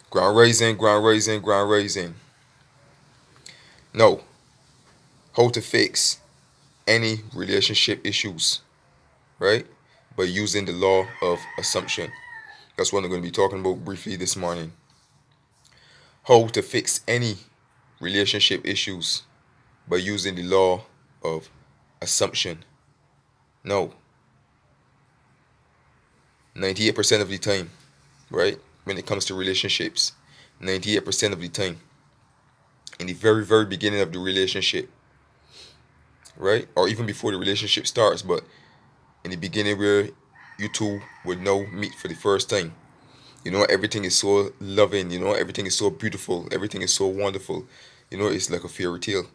Ground raising, ground raising, ground raising. No. How to fix any relationship issues, right? By using the law of assumption. That's what I'm going to be talking about briefly this morning. How to fix any relationship issues by using the law of assumption. No. 98% of the time, right? When it comes to relationships, 98% of the time, in the very, very beginning of the relationship, right? Or even before the relationship starts, but in the beginning where you two would now meet for the first time. Everything is so loving, everything is so beautiful, everything is so wonderful. It's like a fairy tale,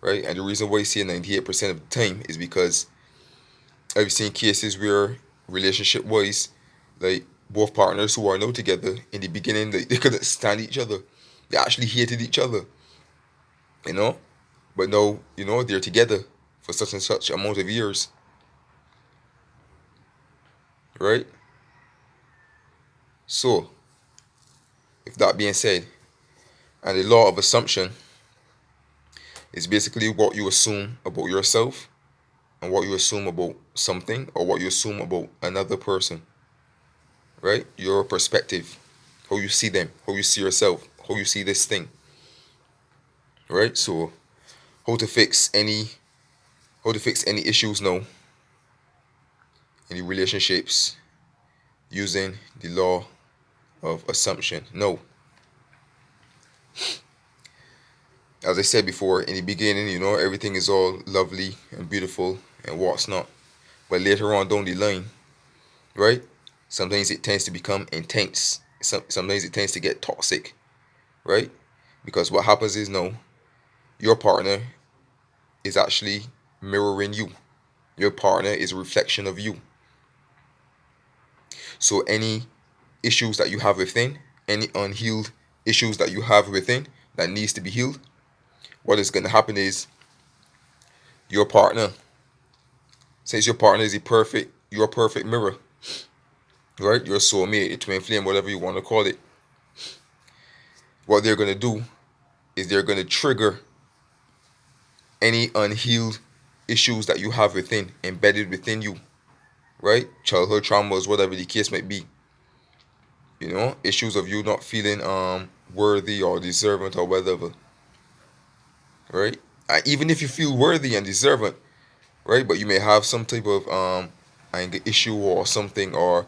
right? And the reason why I say 98% of the time is because I've seen cases where relationship wise, like both partners who are now together in the beginning, they couldn't stand each other. They actually hated each other, you know? But now, they're together for such and such amount of years, right? So, with that being said, and the law of assumption is basically what you assume about yourself and what you assume about something or what you assume about another person, right? Your perspective, how you see them, how you see yourself, how you see this thing, right? So, how to fix any how to fix any issues now, any relationships using the law of assumption. No, as I said before, in the beginning, everything is all lovely and beautiful and what's not. But later on down the line, right? Sometimes it tends to become intense. Sometimes it tends to get toxic, right? Because what happens is no, your partner is actually mirroring you. Your partner is a reflection of you. So any issues that you have within, any unhealed issues that you have within that needs to be healed, what is going to happen is your partner, since your partner is your perfect mirror, right? Your soulmate, your twin flame, whatever you want to call it. What they're going to do is they're going to trigger any unhealed issues that you have within, embedded within you, right? Childhood traumas, whatever the case might be. Issues of you not feeling worthy or deserving or whatever, right? Even if you feel worthy and deserving, right? But you may have some type of anger issue or something, or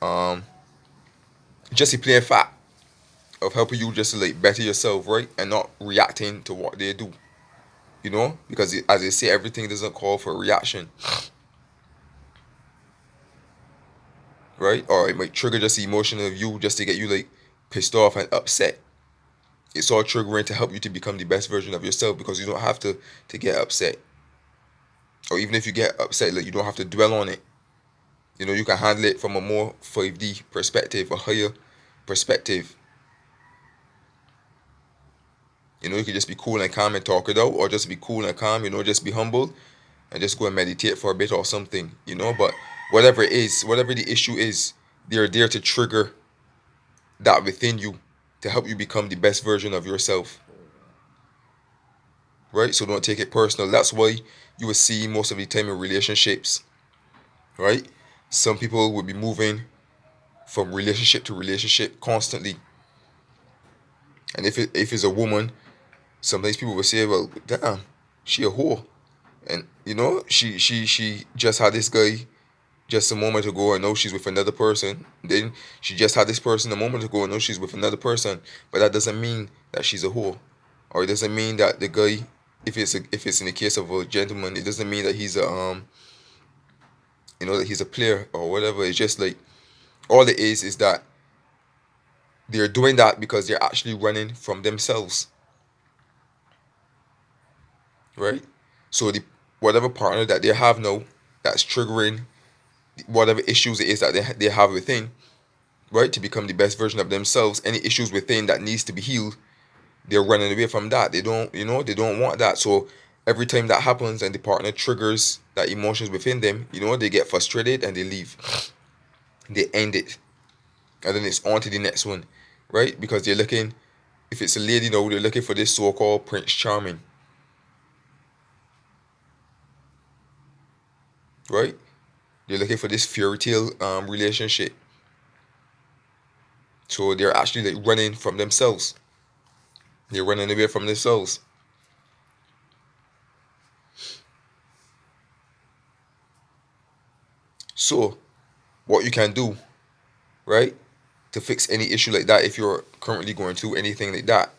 um just a plain fact of helping you just to like better yourself, right? And not reacting to what they do, because as they say, everything doesn't call for a reaction, right? Or it might trigger just the emotion of you just to get you like pissed off and upset. It's all triggering to help you to become the best version of yourself, because you don't have to get upset. Or even if you get upset, like you don't have to dwell on it. You can handle it from a more 5D perspective, a higher perspective. You can just be cool and calm and talk it out, or just be cool and calm, just be humble and just go and meditate for a bit or something. But whatever it is, whatever the issue is, they're there to trigger that within you to help you become the best version of yourself, right? So don't take it personal. That's why you will see most of the time in relationships, right? Some people will be moving from relationship to relationship constantly. And if it's a woman, sometimes people will say, well, damn, she a whore. And she just had this guy just a moment ago, and now she's with another person. Then she just had this person a moment ago, and now she's with another person. But that doesn't mean that she's a whore, or it doesn't mean that the guy, if it's in the case of a gentleman, it doesn't mean that he's a that he's a player or whatever. It's just like all it is that they're doing that because they're actually running from themselves, right? So the whatever partner that they have now that's triggering whatever issues it is that they have within, right, to become the best version of themselves. Any issues within that needs to be healed, they're running away from that. They don't want that. So every time that happens and the partner triggers that emotions within them, they get frustrated and they leave. They end it, and then it's on to the next one. right? Because they're looking, if it's a lady, no, they're looking for this so-called Prince Charming, right? They're looking for this fairy tale relationship. So they're actually like running from themselves. They're running away from themselves. So what you can do, right, to fix any issue like that, if you're currently going through anything like that,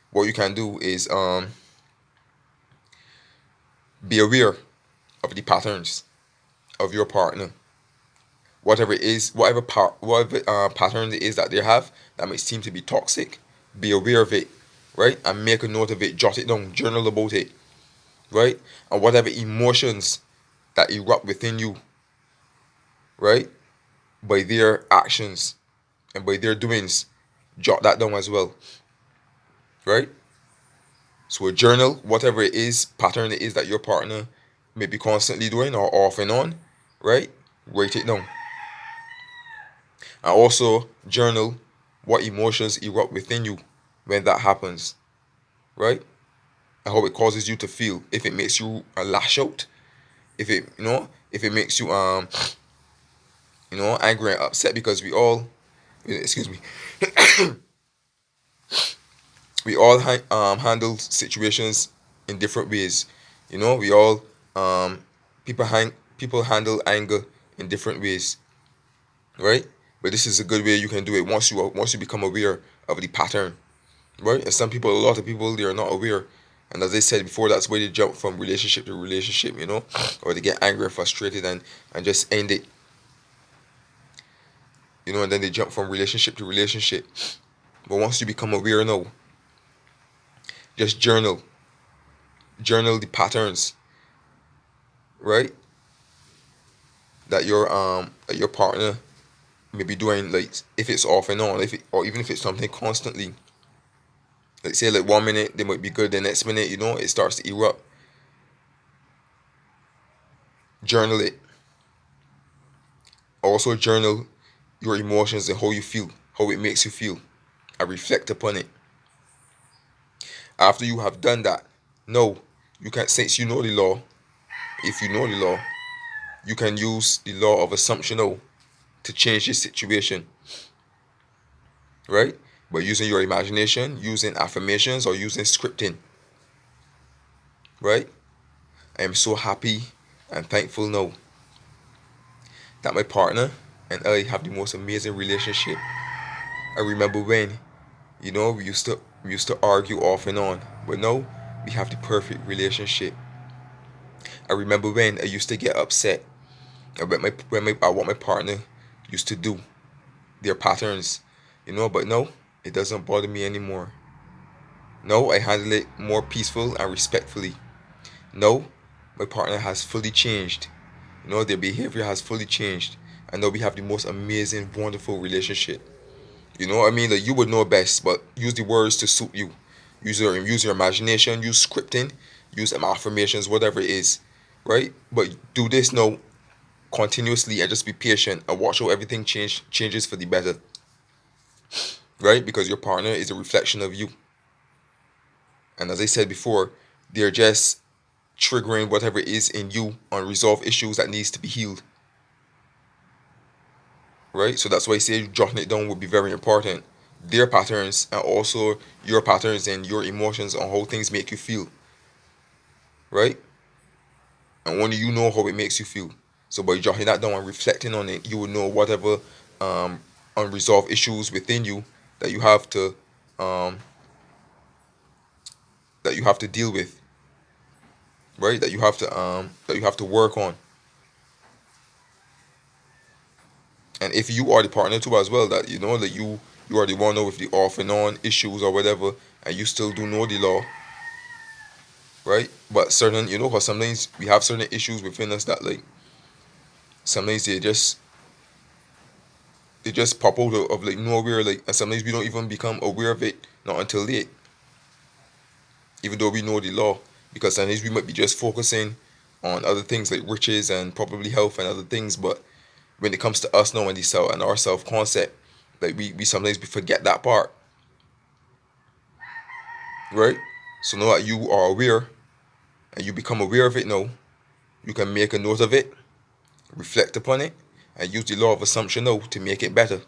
what you can do is be aware of the patterns of your partner. Whatever it is, whatever pattern it is that they have that might seem to be toxic, be aware of it, right? And make a note of it, jot it down, journal about it, right? And whatever emotions that erupt within you, right, by their actions and by their doings, jot that down as well, right? So a journal, whatever it is, pattern it is that your partner may be constantly doing or off and on, right? Write it down. And also journal what emotions erupt within you when that happens, right? And how it causes you to feel. If it makes you lash out, if it if it makes you angry and upset, because we all, excuse me, we all handle situations in different ways. We all um people handle anger in different ways, right? But this is a good way you can do it once you become aware of the pattern, right? And a lot of people, they are not aware, and as I said before, that's where they jump from relationship to relationship, or they get angry and frustrated and just end it, and then they jump from relationship to relationship. But once you become aware now, just journal the patterns, right? That your partner may be doing, like if it's off and on, or even if it's something constantly. Like say like 1 minute they might be good, the next minute it starts to erupt. Journal it. Also journal your emotions and how you feel, how it makes you feel, and reflect upon it. After you have done that, no, you can, since you know the law, if you know the law, you can use the law of assumption now to change this situation, right? By using your imagination, using affirmations, or using scripting, right? I am so happy and thankful now that my partner and I have the most amazing relationship. I remember when, we used to argue off and on, but now we have the perfect relationship. I remember when I used to get upset about what my partner used to do, their patterns, but no, it doesn't bother me anymore. No, I handle it more peaceful and respectfully. No, my partner has fully changed. Their behavior has fully changed. And now we have the most amazing, wonderful relationship. You know what I mean? Like, you would know best, but use the words to suit you. Use your imagination, use scripting, use affirmations, whatever it is, right? But do this now continuously and just be patient and watch how everything changes for the better, right? Because your partner is a reflection of you. And as I said before, they're just triggering whatever is in you, unresolved issues that needs to be healed, right? So that's why I say jotting it down would be very important. Their patterns and also your patterns and your emotions on how things make you feel, right? And only you know how it makes you feel. So by jotting that down and reflecting on it, you will know whatever um, unresolved issues within you that you have to um, that you have to deal with, right? That you have to work on. And if you are the partner too as well, that that you are the one with the off and on issues or whatever, and you still do know the law, right? But certain, because sometimes we have certain issues within us that, like, sometimes they just pop out of like nowhere, like, and sometimes we don't even become aware of it not until late, even though we know the law, because sometimes we might be just focusing on other things like riches and probably health and other things, but when it comes to us knowing the self and our self concept, Like we sometimes we forget that part, right? So now that you are aware and you become aware of it now, you can make a note of it, reflect upon it, and use the law of assumption now to make it better.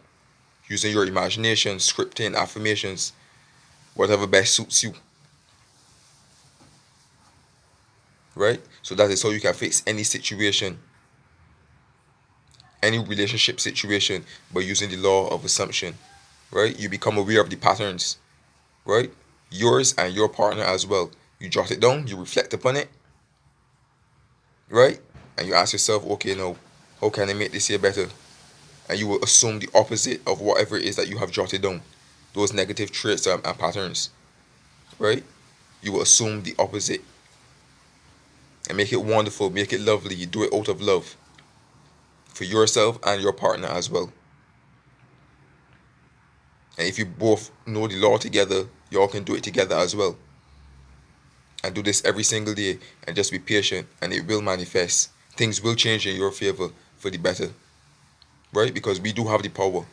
Using your imagination, scripting, affirmations, whatever best suits you. Right? So that is how you can fix any situation, any relationship situation by using the law of assumption. Right? You become aware of the patterns. Right? Yours and your partner as well. You jot it down, you reflect upon it, right? And you ask yourself, okay, now, how can I make this year better? And you will assume the opposite of whatever it is that you have jotted down, those negative traits and patterns, right? You will assume the opposite and make it wonderful, make it lovely. You do it out of love for yourself and your partner as well. And if you both know the law together, you all can do it together as well. And do this every single day and just be patient and it will manifest. Things will change in your favor for the better, right? Because we do have the power.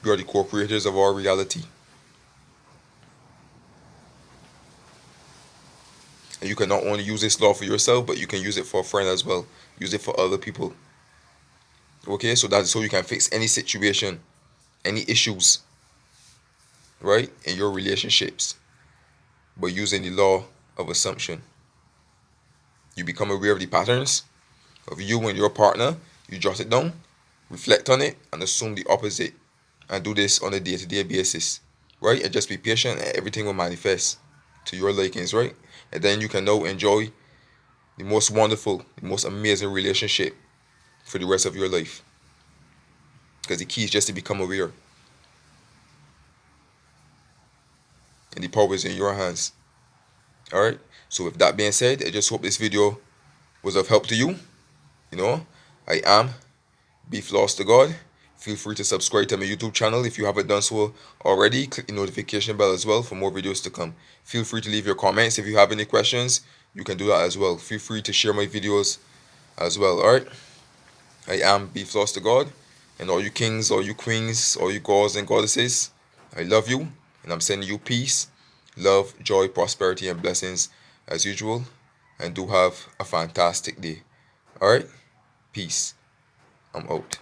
We are the co-creators of our reality. And you can not only use this law for yourself, but you can use it for a friend as well. Use it for other people. Okay, so that's so you can fix any situation, any issues, right, in your relationships by using the law of assumption. You become aware of the patterns of you and your partner. You jot it down, reflect on it, and assume the opposite. And do this on a day-to-day basis, right? And just be patient, and everything will manifest to your likings, right? And then you can now enjoy the most wonderful, the most amazing relationship for the rest of your life. Because the key is just to become aware. And the power is in your hands. Alright? So with that being said, I just hope this video was of help to you. You know, I am Beef Lost to God. Feel free to subscribe to my YouTube channel if you haven't done so already. Click the notification bell as well for more videos to come. Feel free to leave your comments. If you have any questions, you can do that as well. Feel free to share my videos as well. Alright? I am Beef Lost to God. And all you kings, all you queens, all you gods and goddesses, I love you. And I'm sending you peace, love, joy, prosperity, and blessings as usual. And do have a fantastic day. Alright? Peace. I'm out.